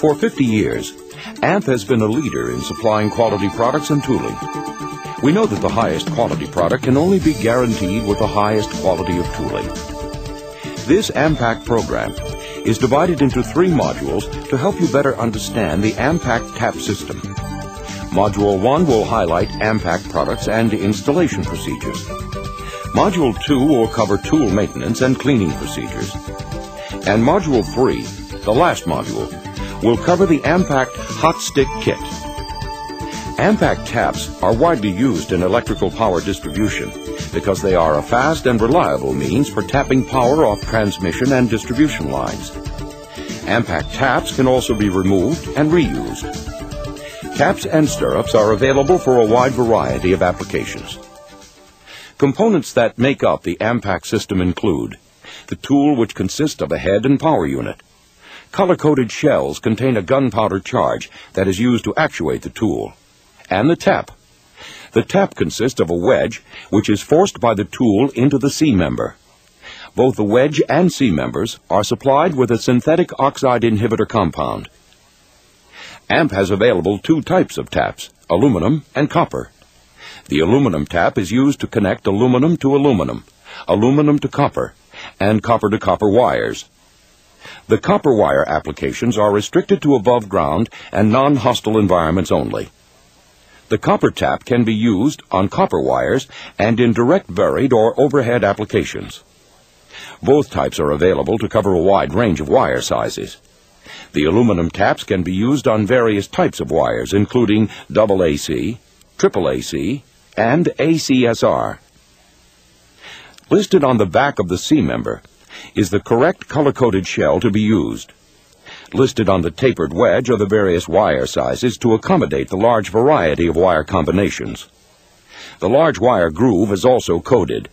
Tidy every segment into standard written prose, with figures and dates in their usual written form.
For 50 years, AMP has been a leader in supplying quality products and tooling. We know that the highest quality product can only be guaranteed with the highest quality of tooling. This Ampact program is divided into 3 modules to help you better understand the Ampact tap system. Module 1 will highlight Ampact products and installation procedures. Module 2 will cover tool maintenance and cleaning procedures. And Module 3, the last module, will cover the Ampact hot stick kit. Ampact taps are widely used in electrical power distribution because they are a fast and reliable means for tapping power off transmission and distribution lines. Ampact taps can also be removed and reused. Taps and stirrups are available for a wide variety of applications. Components that make up the Ampact system include the tool, which consists of a head and power unit. Color-coded shells contain a gunpowder charge that is used to actuate the tool. And the tap. The tap consists of a wedge, which is forced by the tool into the C-member. Both the wedge and C-members are supplied with a synthetic oxide inhibitor compound. AMP has available 2 types of taps, aluminum and copper. The aluminum tap is used to connect aluminum to aluminum, aluminum to copper, and copper to copper wires. The copper wire applications are restricted to above ground and non-hostile environments only. The copper tap can be used on copper wires and in direct buried or overhead applications. Both types are available to cover a wide range of wire sizes. The aluminum taps can be used on various types of wires, including AAC, AAAC, and ACSR. Listed on the back of the C-member is the correct color-coded shell to be used. Listed on the tapered wedge are the various wire sizes to accommodate the large variety of wire combinations. The large wire groove is also coded.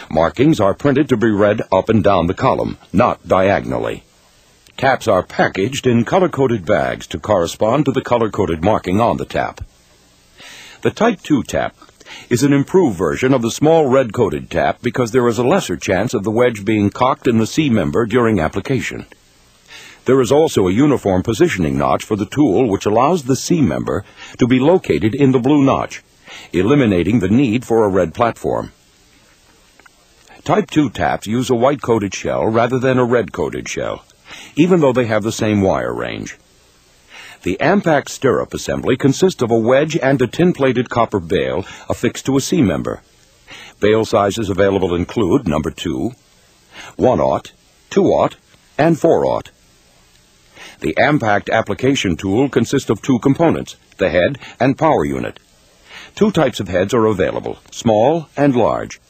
Markings are printed to be read up and down the column, not diagonally. Taps are packaged in color-coded bags to correspond to the color-coded marking on the tap. The Type 2 tap is an improved version of the small red-coated tap because there is a lesser chance of the wedge being cocked in the C-member during application. There is also a uniform positioning notch for the tool, which allows the C-member to be located in the blue notch, eliminating the need for a red platform. Type 2 taps use a white-coated shell rather than a red-coated shell, even though they have the same wire range. The Ampact stirrup assembly consists of a wedge and a tin-plated copper bail affixed to a C-member. Bail sizes available include number 2, 1/0, 2/0, and 4/0. The Ampact application tool consists of 2 components, the head and power unit. 2 types of heads are available, small and large.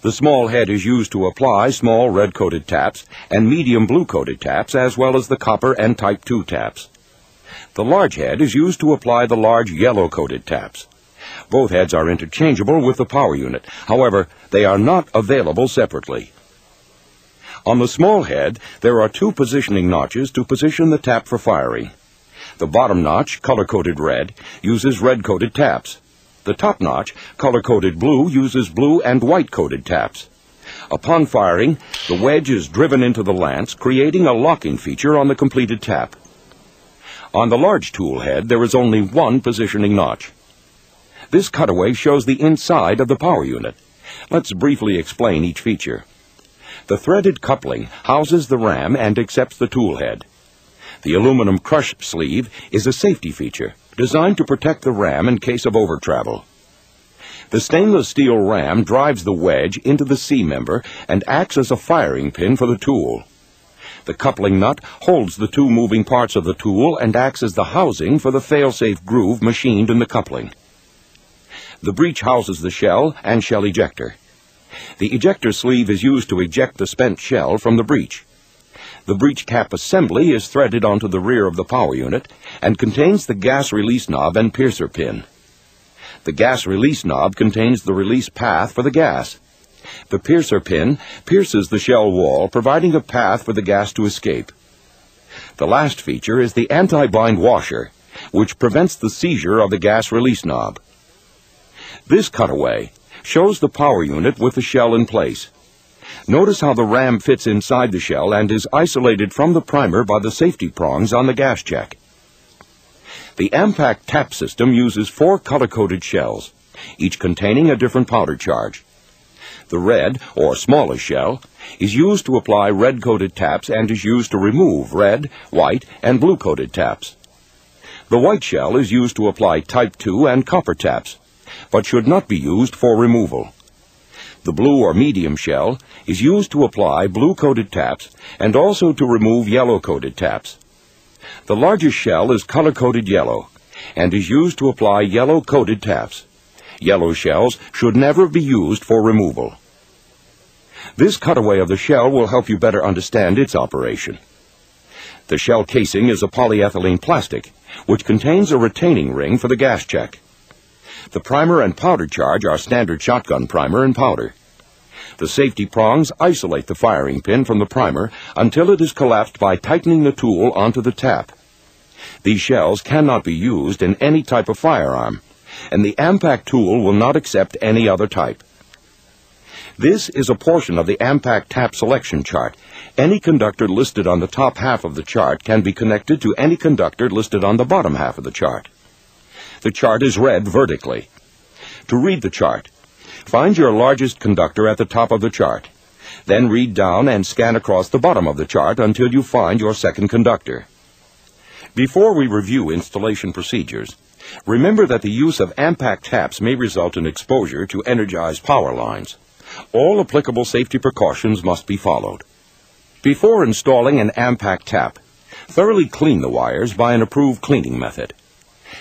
The small head is used to apply small red-coated taps and medium blue-coated taps, as well as the copper and Type 2 taps. The large head is used to apply the large yellow-coated taps. Both heads are interchangeable with the power unit. However, they are not available separately. On the small head, there are 2 positioning notches to position the tap for firing. The bottom notch, color-coded red, uses red-coated taps. The top notch, color-coded blue, uses blue and white-coated taps. Upon firing, the wedge is driven into the lance, creating a locking feature on the completed tap. On the large tool head, there is only 1 positioning notch. This cutaway shows the inside of the power unit. Let's briefly explain each feature. The threaded coupling houses the ram and accepts the tool head. The aluminum crush sleeve is a safety feature designed to protect the ram in case of over-travel. The stainless steel ram drives the wedge into the C-member and acts as a firing pin for the tool. The coupling nut holds the 2 moving parts of the tool and acts as the housing for the fail-safe groove machined in the coupling. The breech houses the shell and shell ejector. The ejector sleeve is used to eject the spent shell from the breech. The breech cap assembly is threaded onto the rear of the power unit and contains the gas release knob and piercer pin. The gas release knob contains the release path for the gas. The piercer pin pierces the shell wall, providing a path for the gas to escape. The last feature is the anti-bind washer, which prevents the seizure of the gas release knob. This cutaway shows the power unit with the shell in place. Notice how the ram fits inside the shell and is isolated from the primer by the safety prongs on the gas check. The Ampact tap system uses 4 color-coded shells, each containing a different powder charge. The red, or smallest shell, is used to apply red-coated taps and is used to remove red, white, and blue-coated taps. The white shell is used to apply Type 2 and copper taps, but should not be used for removal. The blue or medium shell is used to apply blue-coated taps and also to remove yellow-coated taps. The largest shell is color-coded yellow and is used to apply yellow-coated taps. Yellow shells should never be used for removal. This cutaway of the shell will help you better understand its operation. The shell casing is a polyethylene plastic, which contains a retaining ring for the gas check. The primer and powder charge are standard shotgun primer and powder. The safety prongs isolate the firing pin from the primer until it is collapsed by tightening the tool onto the tap. These shells cannot be used in any type of firearm, and the Ampact tool will not accept any other type. This is a portion of the Ampact tap selection chart. Any conductor listed on the top half of the chart can be connected to any conductor listed on the bottom half of the chart. The chart is read vertically. To read the chart, find your largest conductor at the top of the chart. Then read down and scan across the bottom of the chart until you find your second conductor. Before we review installation procedures, remember that the use of Ampact taps may result in exposure to energized power lines. All applicable safety precautions must be followed. Before installing an Ampact tap, thoroughly clean the wires by an approved cleaning method.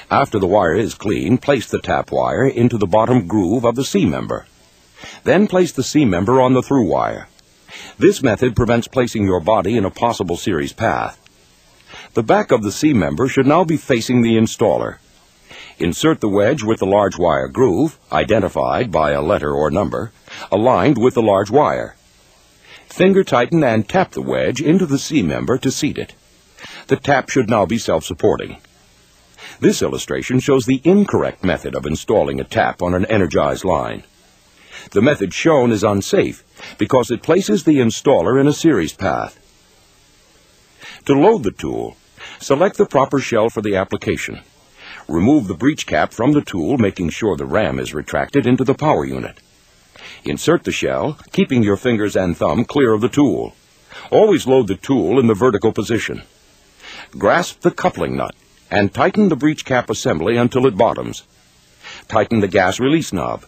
After the wire is clean, place the tap wire into the bottom groove of the C-member. Then place the C-member on the through wire. This method prevents placing your body in a possible series path. The back of the C-member should now be facing the installer. Insert the wedge with the large wire groove, identified by a letter or number, aligned with the large wire. Finger tighten and tap the wedge into the C-member to seat it. The tap should now be self-supporting. This illustration shows the incorrect method of installing a tap on an energized line. The method shown is unsafe because it places the installer in a series path. To load the tool, select the proper shell for the application. Remove the breech cap from the tool, making sure the ram is retracted into the power unit. Insert the shell, keeping your fingers and thumb clear of the tool. Always load the tool in the vertical position. Grasp the coupling nut and tighten the breech cap assembly until it bottoms. Tighten the gas release knob.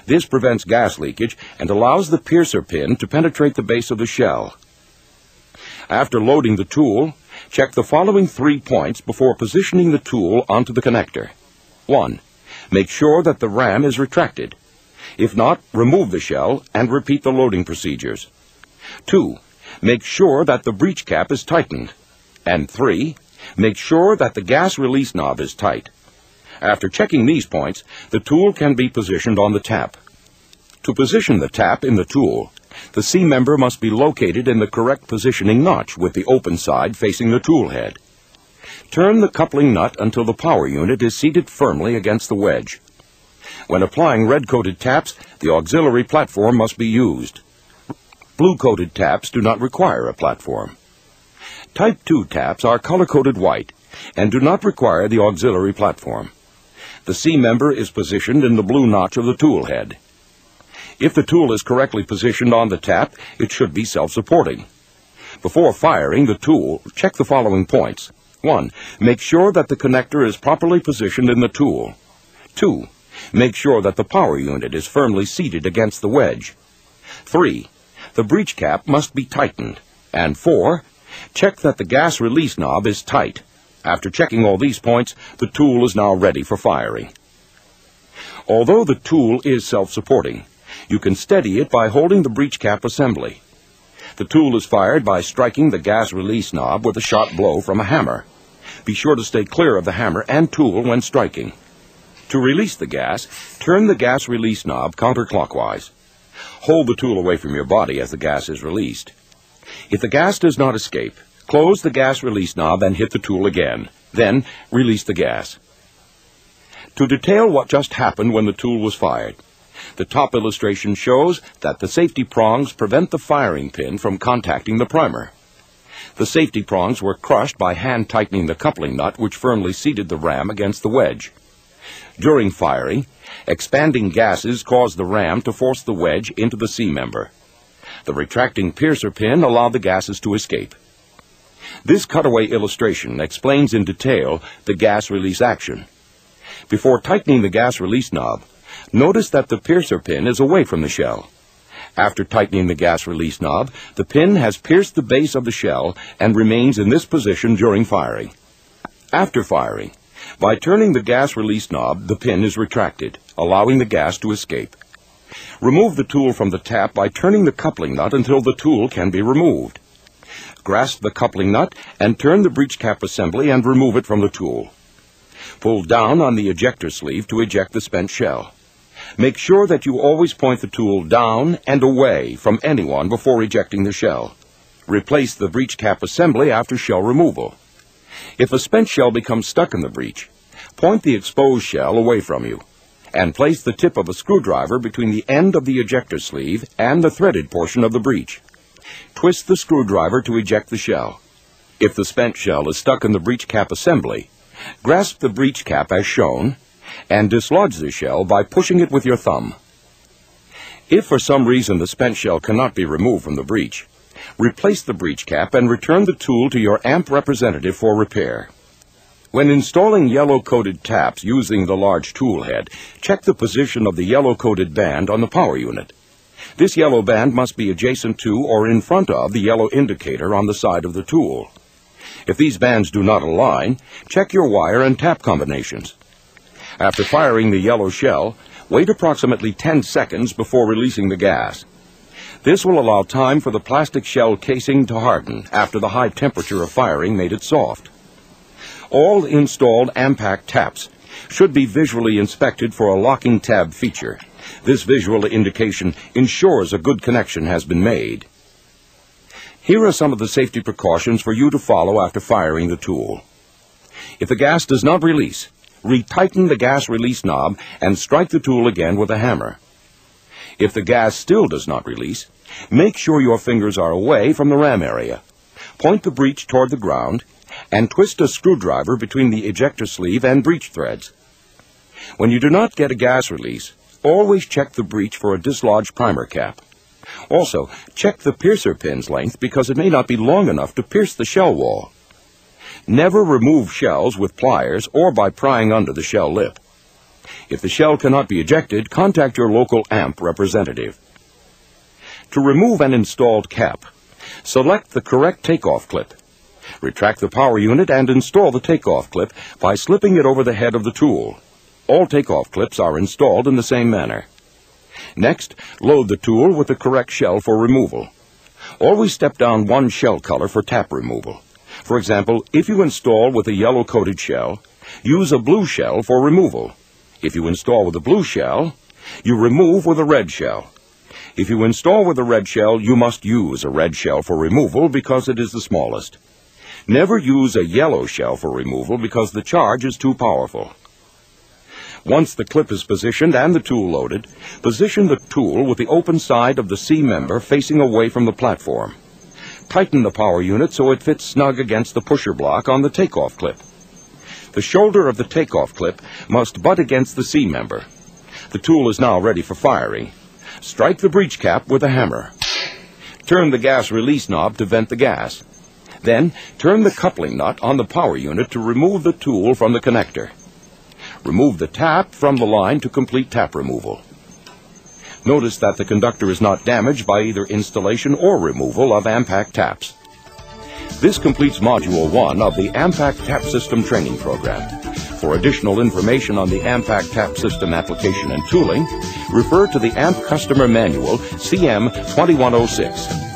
This prevents gas leakage and allows the piercer pin to penetrate the base of the shell. After loading the tool, check the following 3 points before positioning the tool onto the connector. 1. Make sure that the ram is retracted. If not, remove the shell and repeat the loading procedures. 2. Make sure that the breech cap is tightened. And 3. Make sure that the gas release knob is tight. After checking these points, the tool can be positioned on the tap. To position the tap in the tool, the C-member must be located in the correct positioning notch with the open side facing the tool head. Turn the coupling nut until the power unit is seated firmly against the wedge. When applying red-coated taps, the auxiliary platform must be used. Blue-coated taps do not require a platform. Type 2 taps are color-coded white and do not require the auxiliary platform. The C-member is positioned in the blue notch of the tool head. If the tool is correctly positioned on the tap, it should be self-supporting. Before firing the tool, check the following points. 1. Make sure that the connector is properly positioned in the tool. 2. Make sure that the power unit is firmly seated against the wedge. 3. The breech cap must be tightened. And 4. Check that the gas release knob is tight. After checking all these points, the tool is now ready for firing. Although the tool is self-supporting, you can steady it by holding the breech cap assembly. The tool is fired by striking the gas release knob with a sharp blow from a hammer. Be sure to stay clear of the hammer and tool when striking. To release the gas, turn the gas release knob counterclockwise. Hold the tool away from your body as the gas is released. If the gas does not escape, close the gas release knob and hit the tool again. Then, release the gas. To detail what just happened when the tool was fired, the top illustration shows that the safety prongs prevent the firing pin from contacting the primer. The safety prongs were crushed by hand-tightening the coupling nut, which firmly seated the ram against the wedge. During firing, expanding gases caused the ram to force the wedge into the C-member. The retracting piercer pin allowed the gases to escape. This cutaway illustration explains in detail the gas release action. Before tightening the gas release knob, notice that the piercer pin is away from the shell. After tightening the gas release knob, the pin has pierced the base of the shell and remains in this position during firing. After firing, by turning the gas release knob, the pin is retracted, allowing the gas to escape. Remove the tool from the tap by turning the coupling nut until the tool can be removed. Grasp the coupling nut and turn the breech cap assembly and remove it from the tool. Pull down on the ejector sleeve to eject the spent shell. Make sure that you always point the tool down and away from anyone before ejecting the shell. Replace the breech cap assembly after shell removal. If a spent shell becomes stuck in the breech, point the exposed shell away from you and place the tip of a screwdriver between the end of the ejector sleeve and the threaded portion of the breech. Twist the screwdriver to eject the shell. If the spent shell is stuck in the breech cap assembly, grasp the breech cap as shown and dislodge the shell by pushing it with your thumb. If for some reason the spent shell cannot be removed from the breech, replace the breech cap and return the tool to your AMP representative for repair. When installing yellow-coated taps using the large tool head, check the position of the yellow-coated band on the power unit. This yellow band must be adjacent to or in front of the yellow indicator on the side of the tool. If these bands do not align, check your wire and tap combinations. After firing the yellow shell, wait approximately 10 seconds before releasing the gas. This will allow time for the plastic shell casing to harden after the high temperature of firing made it soft. All installed Ampact taps should be visually inspected for a locking tab feature. This visual indication ensures a good connection has been made. Here are some of the safety precautions for you to follow after firing the tool. If the gas does not release, retighten the gas release knob and strike the tool again with a hammer. If the gas still does not release, make sure your fingers are away from the ram area. Point the breech toward the ground and twist a screwdriver between the ejector sleeve and breech threads. When you do not get a gas release, always check the breech for a dislodged primer cap. Also, check the piercer pin's length because it may not be long enough to pierce the shell wall. Never remove shells with pliers or by prying under the shell lip. If the shell cannot be ejected, contact your local AMP representative. To remove an installed cap, select the correct takeoff clip. Retract the power unit and install the takeoff clip by slipping it over the head of the tool. All takeoff clips are installed in the same manner. Next, load the tool with the correct shell for removal. Always step down one shell color for tap removal. For example, if you install with a yellow-coated shell, use a blue shell for removal. If you install with a blue shell, you remove with a red shell. If you install with a red shell, you must use a red shell for removal because it is the smallest. Never use a yellow shell for removal because the charge is too powerful. Once the clip is positioned and the tool loaded, position the tool with the open side of the C-member facing away from the platform. Tighten the power unit so it fits snug against the pusher block on the takeoff clip. The shoulder of the takeoff clip must butt against the C-member. The tool is now ready for firing. Strike the breech cap with a hammer. Turn the gas release knob to vent the gas. Then, turn the coupling nut on the power unit to remove the tool from the connector. Remove the tap from the line to complete tap removal. Notice that the conductor is not damaged by either installation or removal of Ampact taps. This completes Module 1 of the Ampact Tap System Training Program. For additional information on the Ampact Tap System application and tooling, refer to the AMP Customer Manual CM 2106.